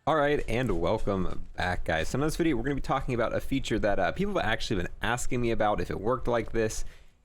All right, and welcome back, guys. So in this video, we're going to be talking about a feature that people have actually been asking me about if it worked like this,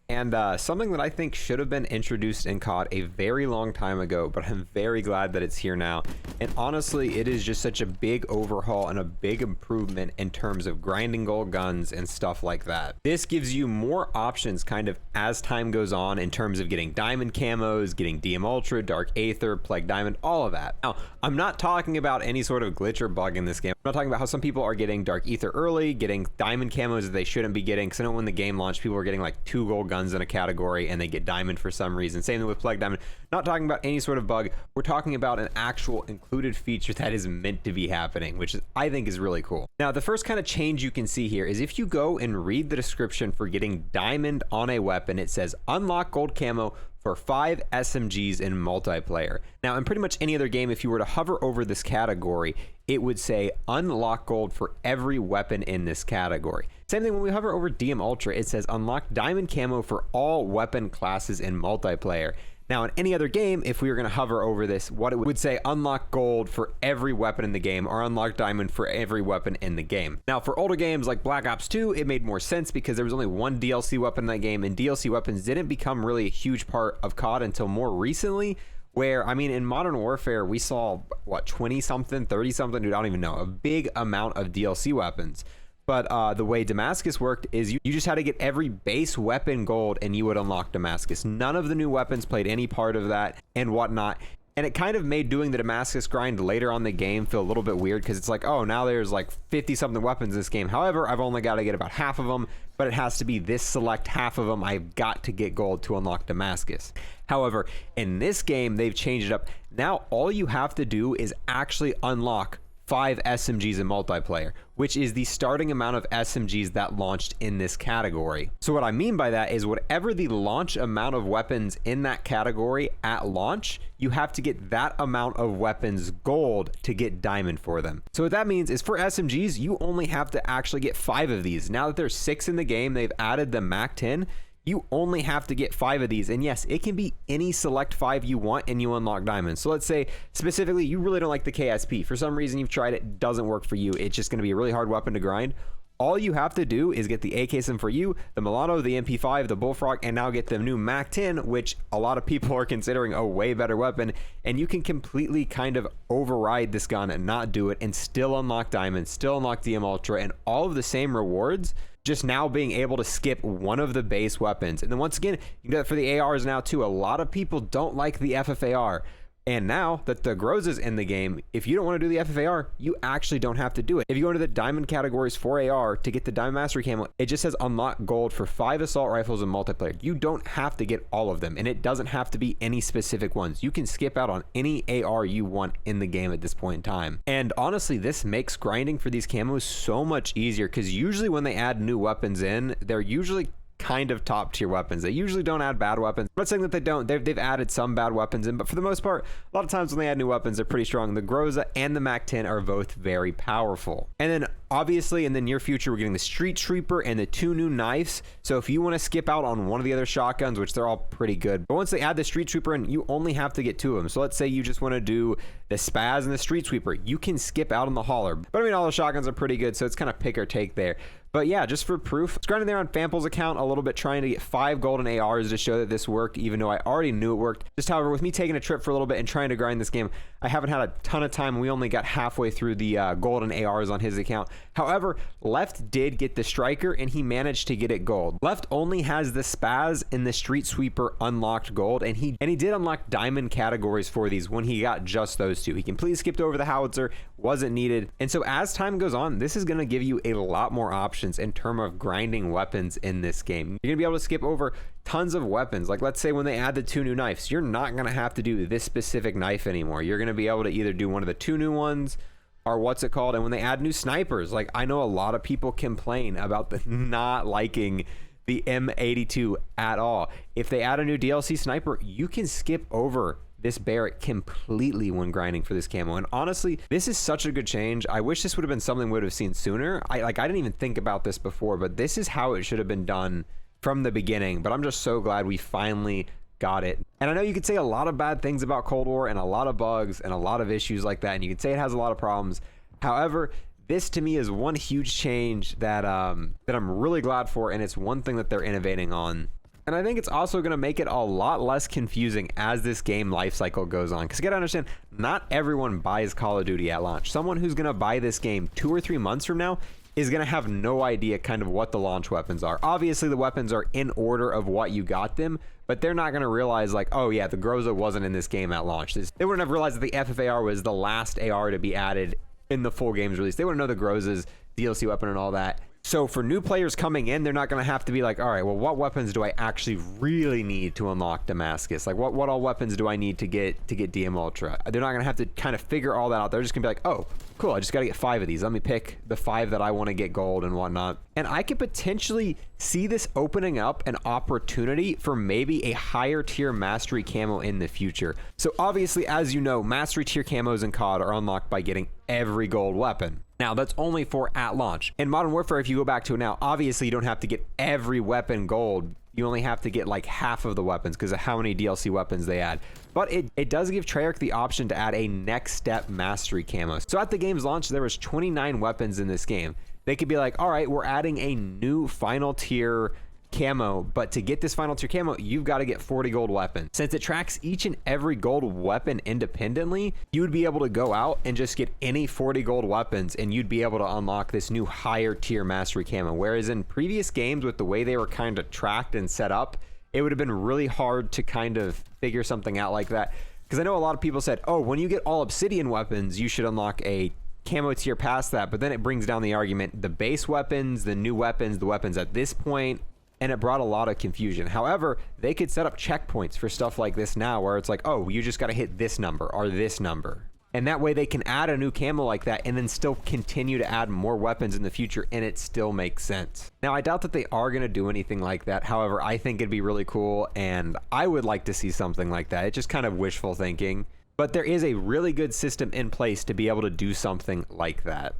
and something that I think should have been introduced in COD a very long time ago, but I'm very glad that it's here now. And honestly, it is just such a big overhaul and a big improvement in terms of grinding gold guns and stuff like that. This gives you more options kind of as time goes on in terms of getting diamond camos, getting DM Ultra, Dark Aether, Plague Diamond, all of that. Now, I'm not talking about any sort of glitch or bug in this game. I'm not talking about how some people are getting Dark Aether early, getting diamond camos that they shouldn't be getting, because I know when the game launched, people were getting like 2 gold guns in a category and they get diamond for some reason. Same thing with Plague Diamond. Not talking about any sort of bug. We're talking about an actual included feature that is meant to be happening, which I think is really cool. Now, the first kind of change you can see here is if you go and read the description for getting diamond on a weapon, it says unlock gold camo for 5 SMGs in multiplayer. Now, in pretty much any other game, if you were to hover over this category, it would say unlock gold for every weapon in this category. Same thing when we hover over DM Ultra, it says unlock diamond camo for all weapon classes in multiplayer. Now, in any other game, if we were going to hover over this, what it would say unlock gold for every weapon in the game or unlock diamond for every weapon in the game. Now, for older games like Black Ops 2, it made more sense because there was only one DLC weapon in that game, and DLC weapons didn't become really a huge part of COD until more recently, where, I mean, in Modern Warfare, we saw, what, 20-something, 30-something, dude, I don't even know, a big amount of DLC weapons. But the way Damascus worked is you just had to get every base weapon gold and you would unlock Damascus. None of the new weapons played any part of that and whatnot. And it kind of made doing the Damascus grind later on the game feel a little bit weird because it's like, oh, now there's like 50-something weapons in this game. However, I've only got to get about half of them, but it has to be this select half of them. I've got to get gold to unlock Damascus. However, in this game, they've changed it up. Now, all you have to do is actually unlock 5 SMGs in multiplayer, which is the starting amount of SMGs that launched in this category. So what I mean by that is whatever the launch amount of weapons in that category at launch, you have to get that amount of weapons gold to get diamond for them. So what that means is for SMGs, you only have to actually get 5 of these. Now that there's 6 in the game, they've added the MAC 10. You only have to get 5 of these, and yes, it can be any select 5 you want and you unlock diamonds. So let's say specifically you really don't like the KSP. For some reason you've tried it, doesn't work for you. It's just going to be a really hard weapon to grind. All you have to do is get the AK-Sim for you, the Milano, the MP5, the Bullfrog, and now get the new MAC 10, which a lot of people are considering a way better weapon, and you can completely kind of override this gun and not do it and still unlock diamonds, still unlock DM Ultra, and all of the same rewards, just now being able to skip one of the base weapons. And then once again, you can do that for the ARs now too. A lot of people don't like the FFAR. And now that the Groza's in the game, if you don't want to do the FFAR, you actually don't have to do it. If you go into the diamond categories for AR to get the Diamond Mastery Camo, it just says unlock gold for 5 assault rifles in multiplayer. You don't have to get all of them, and it doesn't have to be any specific ones. You can skip out on any AR you want in the game at this point in time. And honestly, this makes grinding for these camos so much easier because usually when they add new weapons in, they're usually kind of top tier weapons. They usually don't add bad weapons. I'm not saying that they don't. They've added some bad weapons in, but for the most part, a lot of times when they add new weapons, they're pretty strong. The Groza and the MAC 10 are both very powerful. And then obviously in the near future, we're getting the Street Sweeper and the 2 new knives. So if you want to skip out on one of the other shotguns, which they're all pretty good, but once they add the Street Sweeper in, you only have to get 2 of them. So let's say you just want to do the Spaz and the Street Sweeper. You can skip out on the Hauler. But I mean, all the shotguns are pretty good, so it's kind of pick or take there. But yeah, just for proof, I was grinding there on Fample's account a little bit, trying to get 5 golden ARs to show that this worked, even though I already knew it worked. Just however, with me taking a trip for a little bit and trying to grind this game, I haven't had a ton of time. We only got halfway through the golden ARs on his account. However, Left did get the Striker, and he managed to get it gold. Left only has the Spaz and the Street Sweeper unlocked gold, and he did unlock diamond categories for these when he got just those 2. He completely skipped over the Howitzer, wasn't needed. And so as time goes on, this is going to give you a lot more options in terms of grinding weapons in this game. You're gonna be able to skip over tons of weapons. Like let's say when they add the 2 new knives, you're not gonna have to do this specific knife anymore. You're gonna be able to either do one of the 2 new ones or what's it called. And when they add new snipers, like I know a lot of people complain about the not liking the M82 at all. If they add a new DLC sniper, you can skip over this Barrett completely when grinding for this camo. And honestly, this is such a good change. I wish this would have been something we would have seen sooner. I didn't even think about this before, but this is how it should have been done from the beginning. But I'm just so glad we finally got it. And I know you could say a lot of bad things about Cold War and a lot of bugs and a lot of issues like that, and you could say it has a lot of problems. However, this to me is one huge change that that I'm really glad for, and it's one thing that they're innovating on. And I think it's also going to make it a lot less confusing as this game life cycle goes on. Because you got to understand, not everyone buys Call of Duty at launch. Someone who's going to buy this game 2 or 3 months from now is going to have no idea kind of what the launch weapons are. Obviously, the weapons are in order of what you got them, but they're not going to realize like, oh yeah, the Groza wasn't in this game at launch. They wouldn't have realized that the FFAR was the last AR to be added in the full game's release. They wouldn't know the Groza's DLC weapon and all that. So for new players coming in, they're not going to have to be like, all right, well, what weapons do I actually really need to unlock Damascus? Like, what all weapons do I need to get DM Ultra? They're not going to have to kind of figure all that out. They're just going to be like, oh, cool, I just got to get 5 of these. Let me pick the 5 that I want to get gold and whatnot. And I could potentially see this opening up an opportunity for maybe a higher tier mastery camo in the future. So obviously, as you know, mastery tier camos in COD are unlocked by getting every gold weapon. Now, that's only for at launch. In Modern Warfare, if you go back to it now, obviously you don't have to get every weapon gold. You only have to get like half of the weapons because of how many DLC weapons they add. But it does give Treyarch the option to add a next step mastery camo. So at the game's launch, there was 29 weapons in this game. They could be like, all right, we're adding a new final tier camo, but to get this final tier camo, you've got to get 40 gold weapons. Since it tracks each and every gold weapon independently, you would be able to go out and just get any 40 gold weapons and you'd be able to unlock this new higher tier mastery camo. Whereas in previous games, with the way they were kind of tracked and set up, it would have been really hard to kind of figure something out like that. Because I know a lot of people said, oh, when you get all obsidian weapons, you should unlock a camo tier past that. But then it brings down the argument, the base weapons, the new weapons, the weapons at this point, and it brought a lot of confusion. However, they could set up checkpoints for stuff like this now where it's like, oh, you just got to hit this number or this number. And that way they can add a new camo like that and then still continue to add more weapons in the future, and it still makes sense. Now, I doubt that they are going to do anything like that. However, I think it'd be really cool, and I would like to see something like that. It's just kind of wishful thinking. But there is a really good system in place to be able to do something like that.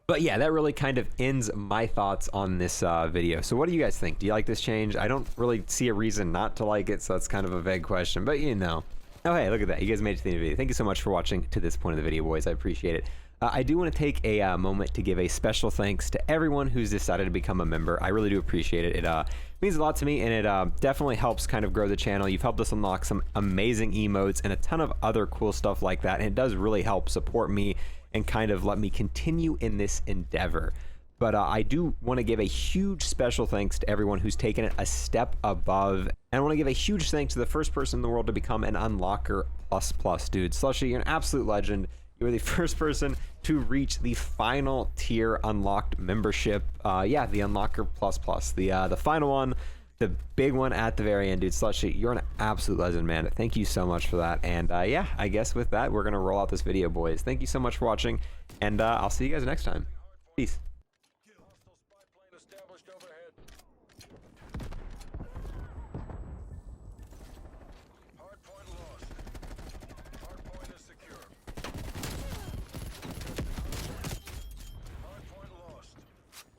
But yeah, that really kind of ends my thoughts on this video. So what do you guys think? Do you like this change? I don't really see a reason not to like it, so that's kind of a vague question, but you know. Oh, hey, look at that. You guys made it to the end of the video. Thank you so much for watching to this point of the video, boys. I appreciate it. I do want to take a moment to give a special thanks to everyone who's decided to become a member. I really do appreciate it. It means a lot to me, and it definitely helps kind of grow the channel. You've helped us unlock some amazing emotes and a ton of other cool stuff like that, and it does really help support me and kind of let me continue in this endeavor. But I do want to give a huge special thanks to everyone who's taken it a step above. And I want to give a huge thanks to the first person in the world to become an Unlocker plus, dude. Slushy, you're an absolute legend. You were the first person to reach the final tier unlocked membership. Yeah, the Unlocker plus, the final one, the big one at the very end, dude. Slushy, you're an absolute legend, man. Thank you so much for that. And yeah, I guess with that, we're going to roll out this video, boys. Thank you so much for watching, and I'll see you guys next time. Peace.